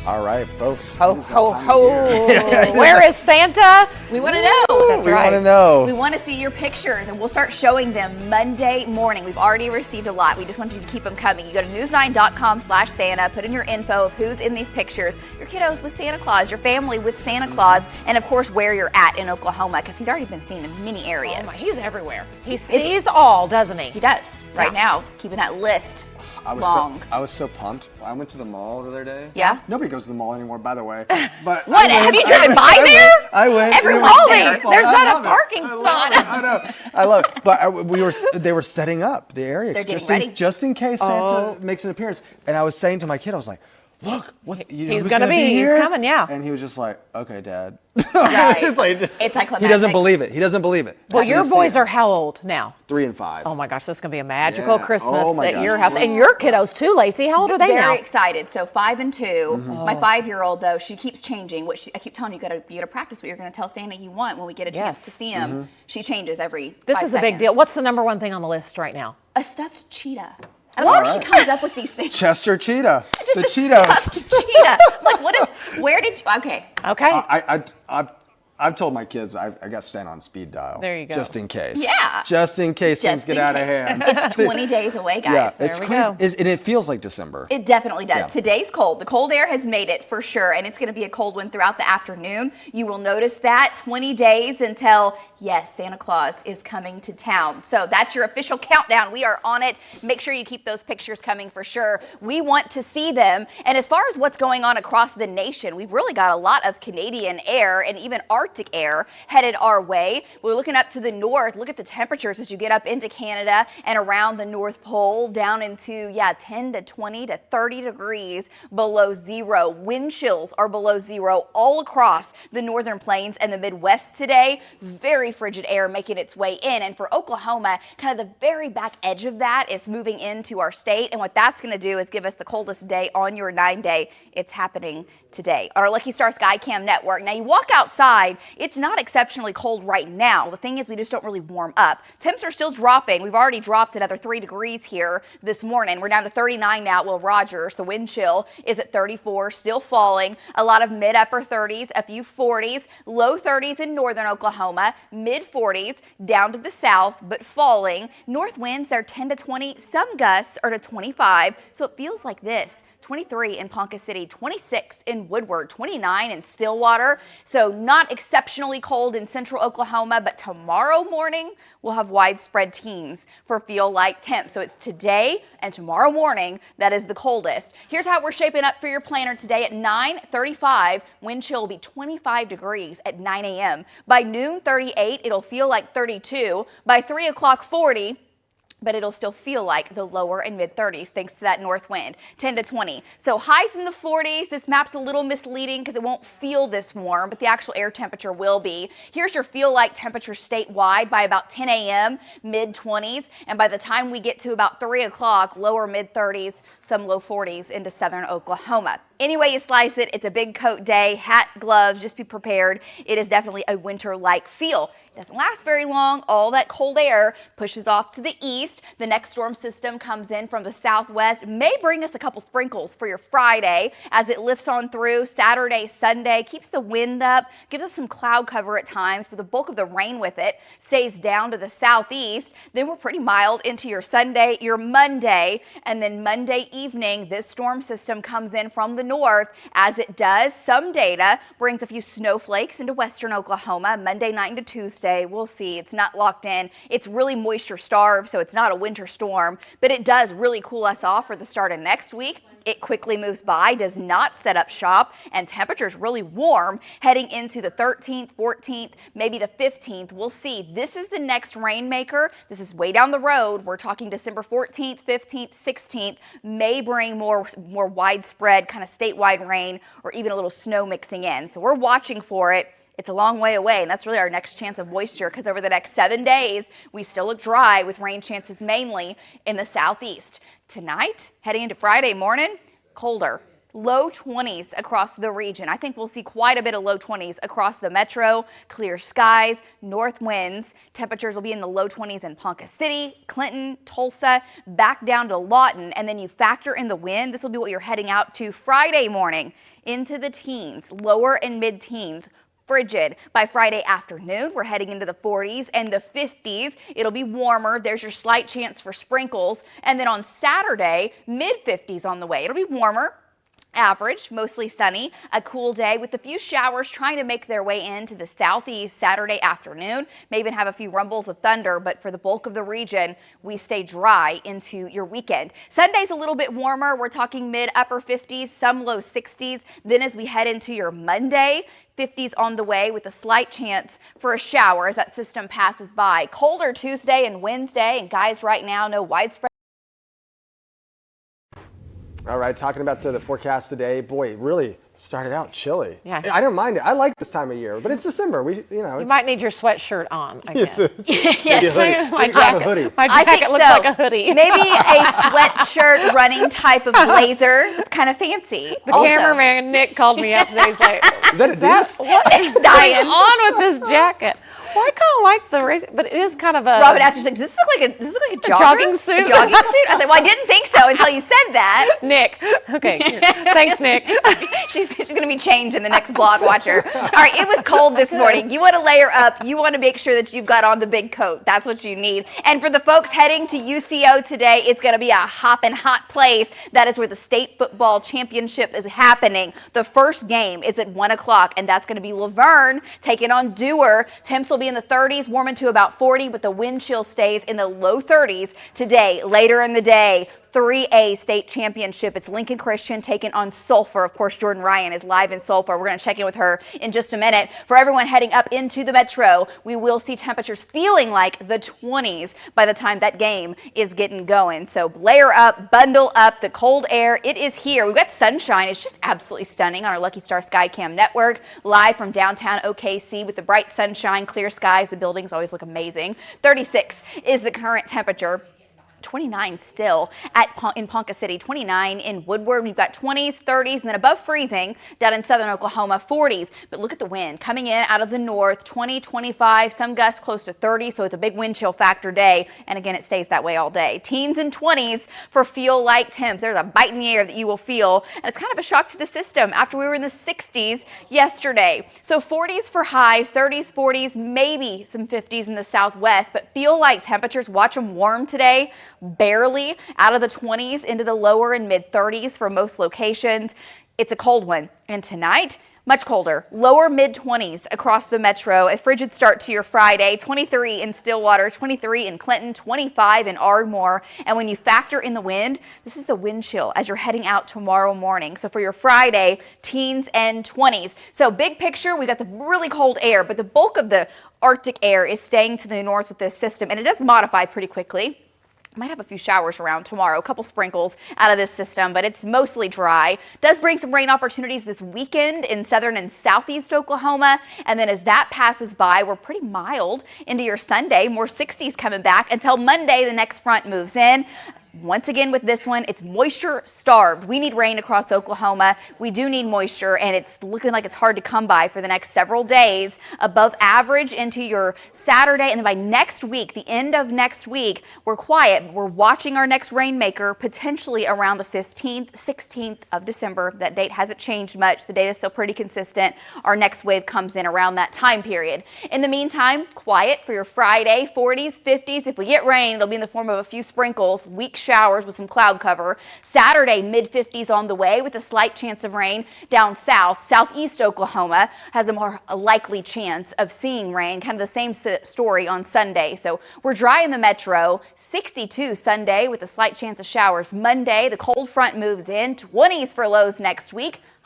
All right, folks. Ho, ho, ho. Where is Santa? We want to know. That's We right. want to know. We want to see your pictures, and we'll start showing them Monday morning. We've already received a lot. We just want you to keep them coming. You go to news9.com/Santa, put in your info of who's in these pictures, your kiddos with Santa Claus, your family with Santa Claus, and of course where you're at in Oklahoma, because he's already been seen in many areas. Oh my, he's everywhere. He sees all, doesn't he? He does right now, keeping that list long. I was so pumped. I went to the mall the other day. Yeah? Nobody goes to the mall anymore, by the way. But What? Have you driven by there? I went. Every It was mall wonderful. there's I not a love it. parking I love spot. it. I know. I love it. But they were setting up the area They're getting ready. just in case Santa makes an appearance. And I was saying to my kid, I was like, "Look, He's gonna be here?" He's coming, yeah. And he was just like, "Okay, Dad." Right. It's like It's climactic. he doesn't believe it. He doesn't believe it. Well, So your you see boys it. are how old now? 3 and 5. Oh my gosh, this is gonna be a magical Yeah. Christmas Oh my at gosh. your house. And your kiddos too, Lacey. How old are they Very now? excited. So 5 and 2. Mm-hmm. My 5-year-old though, she keeps changing. I keep telling you, you gotta practice what you're gonna tell Santa you want when we get a chance Yes. to see him. Mm-hmm. She changes every. This 5 is a big seconds. deal. What's the number one thing on the list right now? A stuffed cheetah? I don't know where she comes up with these things. Chester Cheetah. Just the a Cheetos. stuffed cheetah. Like what is? Where did you? Okay. Okay. I've told my kids I got to stand on speed dial. There you go. Just in case. Yeah. Just in case things Just get in out of case. hand. It's 20 days away, guys. Yeah, it's we crazy. go. And it feels like December. It definitely does. Yeah. Today's cold. The cold air has made it for sure, and it's going to be a cold one throughout the afternoon. You will notice that 20 days until, yes, Santa Claus is coming to town. So that's your official countdown. We are on it. Make sure you keep those pictures coming for sure. We want to see them. And as far as what's going on across the nation, we've really got a lot of Canadian air and even Arctic air headed our way. We're looking up to the north. Look at the temperatures as you get up into Canada and around the North Pole, down into, 10 to 20 to 30 degrees below zero. Wind chills are below zero all across the northern plains and the Midwest today. Very frigid air making its way in. And for Oklahoma, kind of the very back edge of that is moving into our state. And what that's going to do is give us the coldest day on your 9-day. It's happening today on our Lucky Star Skycam network. Now you walk outside, it's not exceptionally cold right now. The thing is, we just don't really warm up. Temps are still dropping. We've already dropped another 3 degrees here this morning. We're down to 39 now at Will Rogers. The wind chill is at 34, still falling. A lot of mid-upper 30s, a few 40s, low 30s in northern Oklahoma, mid-40s down to the south, but falling. North winds, they're 10 to 20. Some gusts are to 25, so it feels like this. 23 in Ponca City, 26 in Woodward, 29 in Stillwater. So not exceptionally cold in central Oklahoma, but tomorrow morning we'll have widespread teens for feel-like temps. So it's today and tomorrow morning that is the coldest. Here's how we're shaping up for your planner today. At 9:35, wind chill will be 25 degrees at 9 a.m. By noon, 38, it'll feel like 32. By 3 o'clock, 40. But it'll still feel like the lower and mid 30s thanks to that north wind, 10 to 20. So highs in the 40s. This map's a little misleading because it won't feel this warm, but the actual air temperature will be. Here's your feel like temperature statewide by about 10 a.m., mid 20s. And by the time we get to about 3 o'clock, lower mid 30s, some low 40s into southern Oklahoma. Any way you slice it, it's a big coat day, hat, gloves, just be prepared. It is definitely a winter-like feel. It doesn't last very long. All that cold air pushes off to the east. The next storm system comes in from the southwest, may bring us a couple sprinkles for your Friday as it lifts on through Saturday, Sunday, keeps the wind up, gives us some cloud cover at times, but the bulk of the rain with it stays down to the southeast. Then we're pretty mild into your Sunday, your Monday, and then Monday evening, this storm system comes in from the north. As it does, some data brings a few snowflakes into western Oklahoma Monday night into Tuesday. We'll see. It's not locked in. It's really moisture starved, so it's not a winter storm, but it does really cool us off for the start of next week. It quickly moves by, does not set up shop, and temperatures really warm heading into the 13th, 14th, maybe the 15th. We'll see. This is the next rainmaker. This is way down the road. We're talking December 14th, 15th, 16th. May bring more widespread kind of statewide rain or even a little snow mixing in. So we're watching for it. It's a long way away, and that's really our next chance of moisture because over the next 7 days, we still look dry with rain chances mainly in the southeast. Tonight, heading into Friday morning, colder. Low 20s across the region. I think we'll see quite a bit of low 20s across the metro. Clear skies, north winds. Temperatures will be in the low 20s in Ponca City, Clinton, Tulsa, back down to Lawton. And then you factor in the wind. This will be what you're heading out to Friday morning into the teens, lower and mid-teens. Frigid. By Friday afternoon, we're heading into the 40s and the 50s. It'll be warmer. There's your slight chance for sprinkles. And then on Saturday, mid-50s on the way. It'll be warmer. Average, mostly sunny, a cool day with a few showers trying to make their way into the southeast Saturday afternoon. May even have a few rumbles of thunder, but for the bulk of the region, we stay dry into your weekend. Sunday's a little bit warmer. We're talking mid-upper 50s, some low 60s. Then as we head into your Monday, 50s on the way with a slight chance for a shower as that system passes by. Colder Tuesday and Wednesday, and guys, right now, no widespread. All right, talking about the forecast today, boy, it really started out chilly. Yeah. I don't mind it. I like this time of year, but it's December. You might need your sweatshirt on, I guess. Yes. My grab a hoodie. My I think jacket looks so. like a hoodie. Maybe a sweatshirt running type of blazer. It's kind of fancy. The cameraman, Nick, called me out today. He's like, Is that Adidas? what is going dying. on with this jacket? Well, I kind of like the race, but it is kind of a... Robin asked her, "Does this look like a jogger? jogging suit?" A jogging suit?" I was like, "Well, I didn't think so until you said that." Nick. Okay. Thanks, Nick. She's going to be changed in the next blog. Watch her. All right, it was cold this morning. You want to layer up. You want to make sure that you've got on the big coat. That's what you need. And for the folks heading to UCO today, it's going to be a hopping hot place. That is where the state football championship is happening. The first game is at 1 o'clock, and that's going to be Laverne taking on Dewar. Temps will be in the 30s, warming to about 40, but the wind chill stays in the low 30s today. Later in the day, 3A state championship. It's Lincoln Christian taking on Sulphur. Of course, Jordan Ryan is live in Sulphur. We're going to check in with her in just a minute. For everyone heading up into the metro, we will see temperatures feeling like the 20s by the time that game is getting going. So layer up, bundle up, the cold air. It is here. We've got sunshine. It's just absolutely stunning on our Lucky Star Skycam network. Live from downtown OKC with the bright sunshine, clear skies. The buildings always look amazing. 36 is the current temperature. 29 still in Ponca City, 29 in Woodward. We've got 20s, 30s, and then above freezing down in southern Oklahoma, 40s. But look at the wind coming in out of the north, 20, 25, some gusts close to 30, so it's a big wind chill factor day. And again, it stays that way all day. Teens and 20s for feel-like temps. There's a bite in the air that you will feel, and it's kind of a shock to the system after we were in the 60s yesterday. So 40s for highs, 30s, 40s, maybe some 50s in the southwest, but feel-like temperatures, watch them warm today. Barely out of the 20s into the lower and mid 30s for most locations. It's a cold one. And tonight, much colder, lower mid 20s across the metro. A frigid start to your Friday, 23 in Stillwater, 23 in Clinton, 25 in Ardmore. And when you factor in the wind, this is the wind chill as you're heading out tomorrow morning. So for your Friday, teens and 20s. So big picture, we got the really cold air, but the bulk of the Arctic air is staying to the north with this system, and it does modify pretty quickly. Might have a few showers around tomorrow, a couple sprinkles out of this system, but it's mostly dry. Does bring some rain opportunities this weekend in southern and southeast Oklahoma. And then as that passes by, we're pretty mild into your Sunday. More 60s coming back until Monday, the next front moves in. Once again with this one, it's moisture starved. We need rain across Oklahoma. We do need moisture, and it's looking like it's hard to come by for the next several days. Above average into your Saturday, and then by next week, the end of next week, we're quiet. We're watching our next rainmaker potentially around the 15th, 16th of December. That date hasn't changed much. The data is still pretty consistent. Our next wave comes in around that time period. In the meantime, quiet for your Friday, 40s, 50s. If we get rain, it'll be in the form of a few sprinkles, weak showers with some cloud cover. Saturday, mid-50s on the way with a slight chance of rain down south. Southeast Oklahoma has a more likely chance of seeing rain, kind of the same story on Sunday. So we're dry in the metro. 62 Sunday with a slight chance of showers. Monday, the cold front moves in. 20s for lows next week.